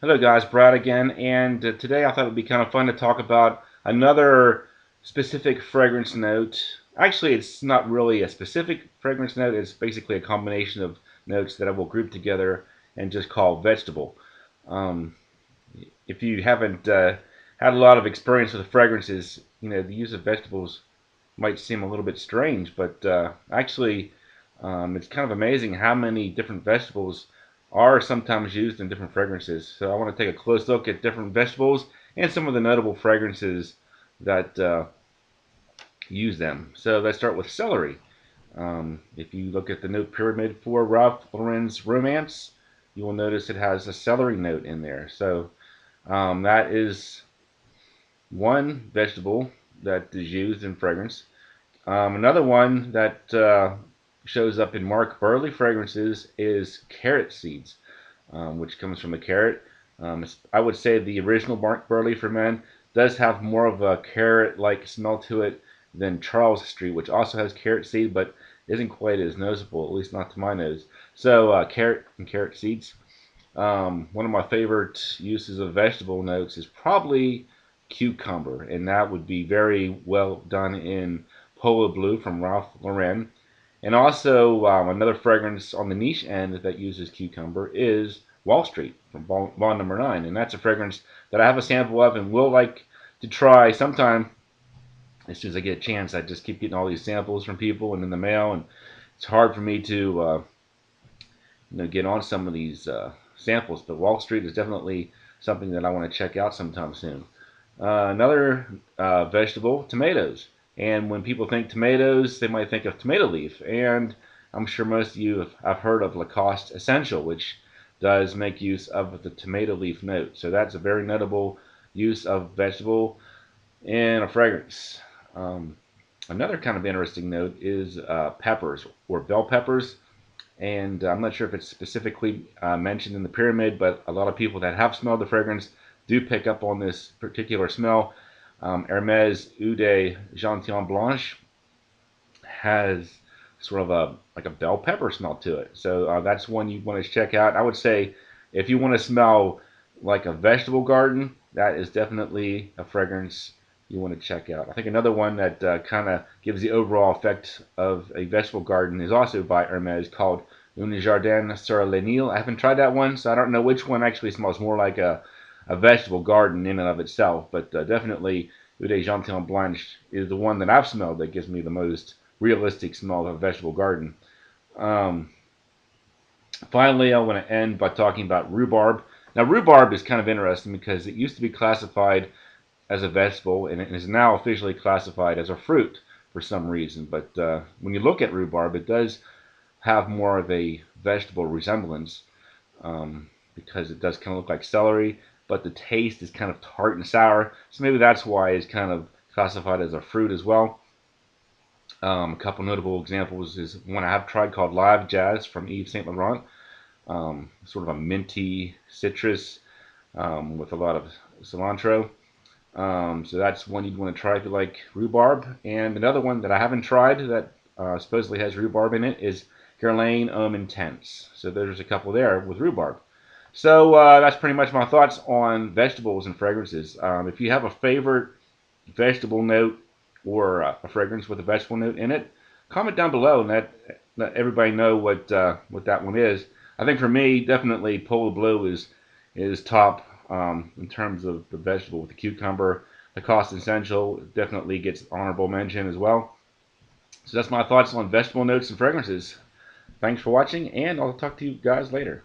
Hello guys, Brad again, and today I thought it would be kind of fun to talk about another specific fragrance note. Actually, it's not really a specific fragrance note, it's basically a combination of notes that I will group together and just call vegetable. Um, if you haven't had a lot of experience with fragrances, the use of vegetables might seem a little bit strange, but it's kind of amazing how many different vegetables are sometimes used in different fragrances. So I want to take a close look at different vegetables and some of the notable fragrances that use them. So let's start with celery. If you look at the note pyramid for Ralph Lauren's Romance, you will notice it has a celery note in there. So that is one vegetable that is used in fragrance. Another one that shows up in Mark Burley fragrances is carrot seeds, which comes from a carrot. I would say the original Mark Burley for men does have more of a carrot-like smell to it than Charles Street, which also has carrot seed, but isn't quite as noticeable, at least not to my nose. So carrot and carrot seeds. One of my favorite uses of vegetable notes is probably cucumber, and that would be very well done in Polo Blue from Ralph Lauren. And also another fragrance on the niche end that uses cucumber is Wall Street from Bond Number 9, and that's a fragrance that I have a sample of and will like to try sometime. As soon as I get a chance, I just keep getting all these samples from people and in the mail, and it's hard for me to get on some of these samples. But Wall Street is definitely something that I want to check out sometime soon. Another vegetable, tomatoes. And when people think tomatoes, they might think of tomato leaf. And I'm sure most of you have heard of Lacoste Essential, which does make use of the tomato leaf note. So that's a very notable use of vegetable in a fragrance. Another kind of interesting note is peppers or bell peppers. And I'm not sure if it's specifically mentioned in the pyramid, but a lot of people that have smelled the fragrance do pick up on this particular smell. Hermes Eau de Gentian Blanche has sort of like a bell pepper smell to it. So that's one you want to check out. I would say if you want to smell like a vegetable garden, that is definitely a fragrance you want to check out. I think another one that kind of gives the overall effect of a vegetable garden is also by Hermes called Un Jardin sur le Nil. I haven't tried that one, so I don't know which one actually smells more like a vegetable garden in and of itself, but definitely Eau de Gentian Blanche is the one that I've smelled that gives me the most realistic smell of a vegetable garden. Um, Finally, I want to end by talking about rhubarb. Now, rhubarb is kind of interesting because it used to be classified as a vegetable and it is now officially classified as a fruit for some reason. But when you look at rhubarb, it does have more of a vegetable resemblance because it does kind of look like celery, but the taste is kind of tart and sour. So maybe that's why it's kind of classified as a fruit as well. A couple notable examples is one I have tried called Live Jazz from Yves Saint Laurent. Sort of a minty citrus with a lot of cilantro. So that's one you'd want to try if you like rhubarb. And another one that I haven't tried that supposedly has rhubarb in it is Guerlain Homme Intense. So there's a couple there with rhubarb. So that's pretty much my thoughts on vegetables and fragrances. If you have a favorite vegetable note or a fragrance with a vegetable note in it, comment down below and let everybody know what that one is. I think for me, definitely Polo Blue is top in terms of the vegetable with the cucumber. The Cost Essential definitely gets honorable mention as well. So that's my thoughts on vegetable notes and fragrances. Thanks for watching, and I'll talk to you guys later.